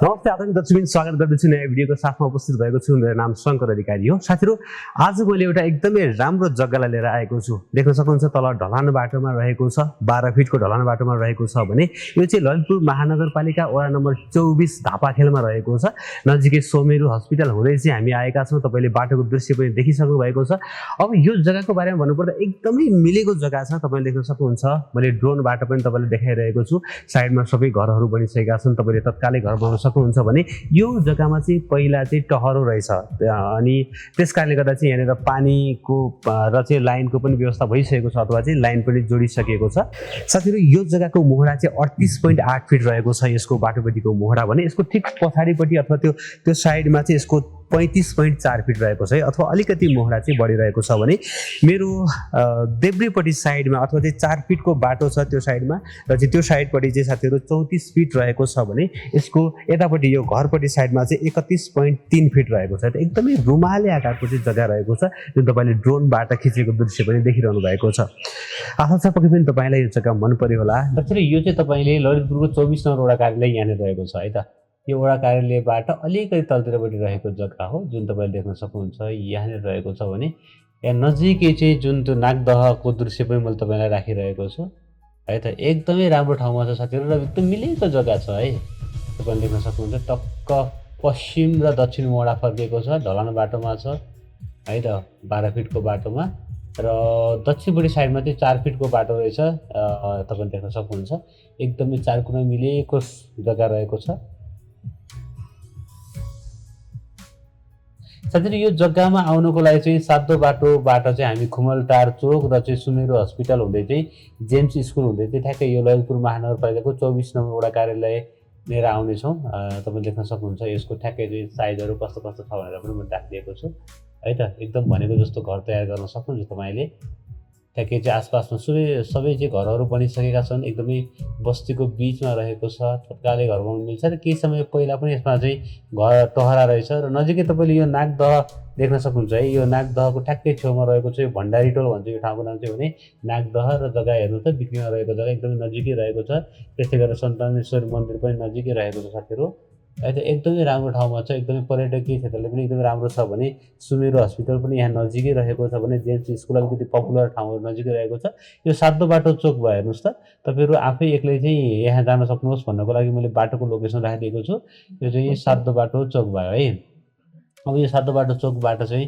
नमस्ते आदरणीय दर्शकबिन, स्वागत गर्दछु नयाँ भिडियोको साथमा उपस्थित भएको छु। मेरो नाम शङ्कर अधिकारी हो। साथीहरु, आज मैले एउटा एकदमै राम्रो जग्गालाई लिएर आएको छु। देख्न सक्नुहुन्छ तल ढलान बाटोमा रहेको छ, 12 फिटको ढलान बाटोमा रहेको छ भने यो चाहिँ ललितपुर महानगरपालिका वडा नम्बर 24 धापाखेलमा रहेको छ। नजिकै सोमेरु हस्पिटल हुँदै चाहिँ हामी आएका छौँ। तपाईले बाटोको दृश्य पनि देखिसक्नु भएको छ। अब यो जग्गाको बारेमा भन्नुपर्दा एकदमै मिलेको जग्गा छ। तपाईले देख्न सक्नुहुन्छ, मैले ड्रोनबाट पनि तपाईलाई देखाइरहेको छु। साइडमा सबै घरहरू बनिसकेका छन्। तपाईले तत्कालै घर बनाउन सक्नुहुन्छ भने यो जग्गामा चाहिँ पहिला चाहिँ टहरो रहेछ अनि त्यसकारणले गर्दा चाहिँ यहाँनिर पानीको र चाहिँ लाइनको पनि व्यवस्था भइसकेको छ अथवा चाहिँ लाइन पनि जोडिसकेको छ। साथीहरु, यो जग्गाको मोहडा चाहिँ 38.8 फिट रहेको छ। यसको बाटोपट्टिको मोहडा भने यसको ठिक पछाडिपट्टि अथवा त्यो साइडमा चाहिँ यसको 35.4 फिट रहेको छ है, अथवा अलिकति मोहडा चाहिँ बढिरहेको छ भने मेरो देब्रेपट्टि साइडमा अथवा चाहिँ 4 फिटको बाटो छ त्यो साइडमा र चाहिँ त्यो साइडपट्टि चाहिँ साथीहरु 34 फिट रहेको छ भने यसको यतापट्टि यो घरपट्टि साइडमा चाहिँ 31.3 फिट रहेको छ। एकदमै रुमाले आकारको चाहिँ जग्गा रहेको छ, जुन तपाईले ड्रोनबाट खिचेको दृश्य पनि देखिरहनु भएको छ। आशा छ पक्कै पनि तपाईलाई यो जग्गा मन पर्यो होला। त्यसैले यो चाहिँ तपाईले ललितपुरको 24 नम्बर वडा कार्यालय यहाँनिर रहेको छ है त। यो वडा कार्यालयबाट अलिकति तलतिरपट्टि रहेको जग्गा हो, जुन तपाईले देख्न सक्नुहुन्छ यहाँनिर रहेको छ भने यहाँ नजिकै चाहिँ जुन त्यो नागदहको दृश्य पनि मैले तपाईलाई राखिरहेको छु है त। एकदमै राम्रो ठाउँमा छ साथीहरु र एकदम मिलेको जग्गा छ है। तपाईले देख्न सक्नुहुन्छ टक्क पश्चिम र दक्षिण मोडा फर्केको छ, ढलान बाटोमा छ है त, 12 फिटको बाटोमा र दक्षिणपट्टि साइडमा चाहिँ 4 फिटको बाटो रहेछ। तपाईले देख्न सक्नुहुन्छ एकदमै चारकुना मिलेको जग्गा रहेको छ। साथीहरु, यो जग्गामा आउनको लागि चाहिँ सातो बाटोबाट चाहिँ हामी खुमलटार चोक र चाहिँ सुमेरु हस्पिटल हुँदै चाहिँ जेम्स स्कुल हुँदै चाहिँ ठ्याक्कै यो ललितपुर महानगरपालिकाको 24 नम्बर वडा कार्यालय लिएर आउनेछौँ। तपाईले देख्न सक्नुहुन्छ यसको ठ्याक्कै चाहिँ साइजहरू कस्तो कस्तो छ भनेर पनि मैले राखिदिएको छु है त। एकदम भनेको जस्तो घर तयार गर्न सक्नुहुन्छ तपाईले। ठ्याक्कै चाहिँ आसपासमा सबै चाहिँ घरहरू बनिसकेका छन्। एकदमै बस्तीको बिचमा रहेको छ, तत्कालै घर बनाउन मिल्छ र केही समय पहिला पनि यसमा चाहिँ घर टहरा रहेछ र नजिकै तपाईले यो नागदह देख्न सक्नुहुन्छ है। यो नागदहको ठ्याक्कै छेउमा रहेको चाहिँ भण्डारी टोल भन्छ यो ठाउँको नाम चाहिँ भने नागदह र जग्गा हेर्नु त बिक्रीमा रहेको जग्गा एकदमै नजिकै रहेको छ। त्यसै गरेर सन्तानेश्वर मन्दिर पनि नजिकै रहेको छ साथीहरु है त। एकदमै राम्रो ठाउँमा छ, एकदमै पर्यटकीय क्षेत्रले पनि एकदमै राम्रो छ भने सुमेरु हस्पिटल पनि यहाँ नजिकै रहेको छ भने जेम्स स्कुल अलिकति पपुलर ठाउँहरू नजिकै रहेको छ। यो सातो बाटो चोक भयो हेर्नुहोस् त। तपाईहरु आफै एक्लै चाहिँ यहाँ जान सक्नुहोस् भन्नको लागि मैले बाटोको लोकेसन राखिदिएको छु। यो चाहिँ सातो बाटो चोक भयो है। अब यो सातो बाटो चोकबाट चाहिँ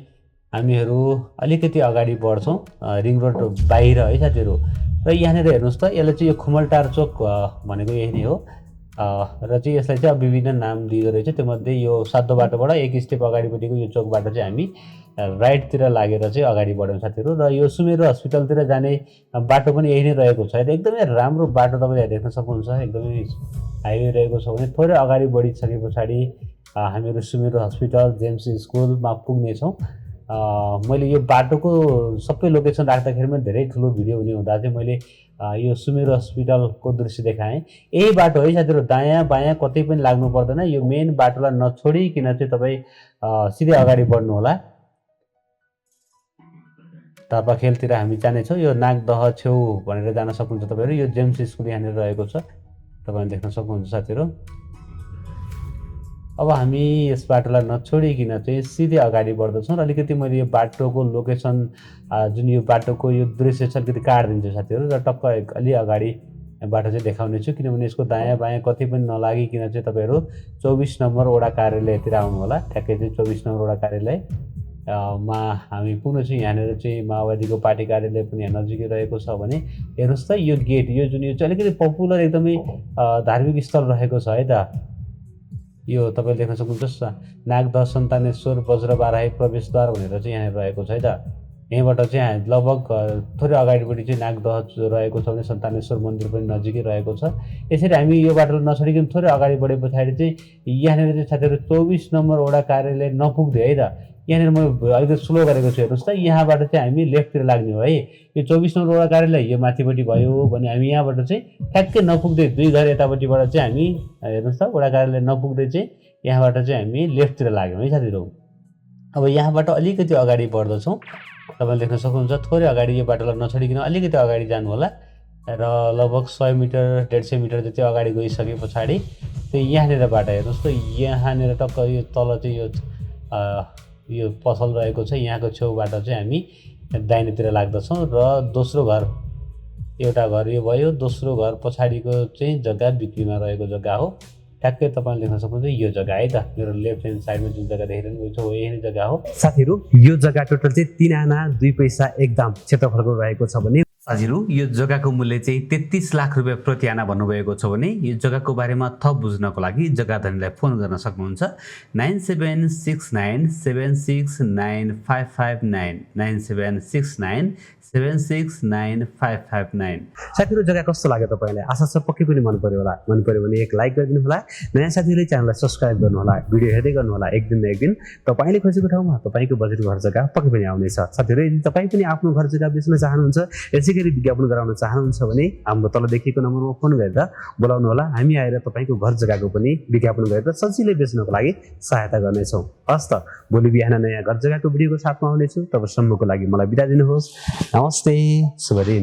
हामीहरू अलिकति अगाडि बढ्छौँ रिङ रोड बाहिर है साथीहरु। र यहाँनिर हेर्नुहोस् त, यसले चाहिँ यो खुमलटार चोक भनेको यही नै हो र चाहिँ यसलाई चाहिँ विभिन्न नाम दिइदो रहेछ। त्योमध्ये यो सातो बाटोबाट एक स्टेप अगाडिपट्टिको यो चोकबाट चाहिँ हामी राइटतिर लागेर चाहिँ अगाडि बढ्यौँ साथीहरु। र यो सुमेरु हस्पिटलतिर जाने बाटो पनि यही नै रहेको छ। एकदमै राम्रो बाटो तपाईले देख्न सक्नुहुन्छ। एकदमै हाइवे रहेको छ भने थोरै अगाडि बढिसके पछाडि हामीहरू सुमेरु हस्पिटल जेम्स स्कुलमा पुग्नेछौँ। मैले यो बाटोको सबै लोकेसन राख्दाखेरि पनि धेरै ठुलो भिडियो हुने हुँदा चाहिँ मैले यो सुमेरु हस्पिटलको दृश्य देखाएँ। यही बाटो है साथीहरु, दायाँ बायाँ कतै पनि लाग्नु पर्दैन। यो मेन बाटोलाई नछोडिकिन चाहिँ तपाई सिधै अगाडि बढ्नु होला। धापाखेलतिर हामी जानेछौँ। यो नागदह छेउ भनेर जान सक्नुहुन्छ तपाईहरु। यो जेम्स स्कुल यहाँनिर रहेको छ, तपाईले देख्न सक्नुहुन्छ साथीहरु। अब हामी यस बाटोलाई नछोडिकिन चाहिँ सिधै अगाडि बढ्दछौँ र अलिकति मैले यो बाटोको लोकेसन जुन यो बाटोको यो दृश्य छ अलिकति काट्दिन्छु साथीहरु र टक्क अलि अगाडि बाटो चाहिँ देखाउने छु, किनभने यसको दायाँ बायाँ कतै पनि नलागिकिन चाहिँ तपाईहरु 24 नम्बर वडा कार्यालयतिर आउनु होला। ठ्याक्कै चाहिँ 24 नम्बर वडा कार्यालय मा हामी पुग्नेछौँ। यहाँनिर चाहिँ माओवादीको पार्टी कार्यालय पनि यहाँ नजिकै रहेको छ भने हेर्नुहोस् त, यो गेट यो जुन यो चाहिँ अलिकति पपुलर एकदमै धार्मिक स्थल रहेको छ है त। यो तपाईले देख्न सक्नुहुन्छ नागदह सन्तानेश्वर वज्रबाराही प्रवेशद्वार भनेर चाहिँ यहाँ रहेको छ है त। यहीँबाट चाहिँ लगभग थोरै अगाडिपट्टि चाहिँ नागदह रहेको छ भने सन्तानेश्वर मन्दिर पनि नजिकै रहेको छ। यसरी हामी यो बाटोलाई नछोडिकन थोरै अगाडि बढे पछाडि चाहिँ यहाँनिर चाहिँ साथीहरु 24 नम्बर वडा कार्यालय नपुग्दै है त। यहाँनिर म अलिकति स्लो गरेको छु हेर्नुहोस् त। यहाँबाट चाहिँ हामी लेफ्टतिर लाग्ने हो है। यो 24 नम्बर वडा कार्यालय यो माथिपट्टि भयो भने हामी यहाँबाट चाहिँ ठ्याक्कै नपुग्दै 2 घर यतापट्टिबाट चाहिँ हामी हेर्नुहोस् त वडा कार्यालय नपुग्दै चाहिँ यहाँबाट चाहिँ हामी लेफ्टतिर लाग्यौँ है साथीहरु। अब यहाँबाट अलिकति अगाडि बढ्दछौँ। तपाईले देख्न सक्नुहुन्छ थोरै अगाडि यो बाटोलाई नछोडिकिन अलिकति अगाडि जानु होला र लगभग 100 मिटर 150 मिटर जति अगाडि गइसके पछाडि त्यो यहाँनिर बाटो हेर्नुहोस् त, यहाँनिर टक्क यो तल चाहिँ यो पसल रहेको छ, यहाँको छेउबाट चाहिँ हामी दाहिनेतिर लाग्दछौँ र दोस्रो घर, एउटा घर यो भयो, दोस्रो घर पछाडिको चाहिँ जग्गा बिक्रीमा रहेको जग्गा हो। ठ्याक्कै तपाईँले देख्न सक्नुहुन्छ यो जग्गा है त, मेरो लेफ्ट ह्यान्ड साइडमा जुन जग्गा देखिरहनु भएको छ हो यही जग्गा हो। साथीहरू यो जग्गा टोटल चाहिँ 3 आना 2 पैसा एक दाम क्षेत्रफलको रहेको छ भने साथीहरू यो जग्गाको मूल्य चाहिँ 33 लाख रुपियाँ प्रति आना भन्नुभएको छ भने यो जग्गाको बारेमा थप बुझ्नको लागि जग्गा धनीलाई फोन गर्न सक्नुहुन्छ 9769769559 9769769559। साथीहरू जग्गा कस्तो लाग्यो तपाईँलाई? आशा छ पक्कै पनि मन पर्यो होला। मन पर्यो भने एक लाइक गरिदिनु होला, नयाँ साथीहरूले च्यानललाई सब्स्क्राइब गर्नु होला, भिडियो हेर्दै गर्नु होला। एक दिन न एक दिन तपाईँले खोजेको ठाउँमा तपाईँको बजेट घर जग्गा पक्कै पनि आउनेछ। साथीहरू यदि तपाईँ पनि आफ्नो घर जग्गा बेच्न चाहनुहुन्छ, यसै गरी विज्ञापन गराउन चाहनुहुन्छ भने हाम्रो तल देखिएको नम्बरमा फोन गरेर बोलाउनु होला। हामी आएर तपाईँको घर जग्गाको पनि विज्ञापन गरेर सजिलै बेच्नको लागि सहायता गर्नेछौँ। हस् त, भोलि बिहान नयाँ घर जग्गाको भिडियोको साथमा आउनेछु। तबसम्मको लागि मलाई बिदा दिनुहोस्। नमस्ते, शुभ दिन।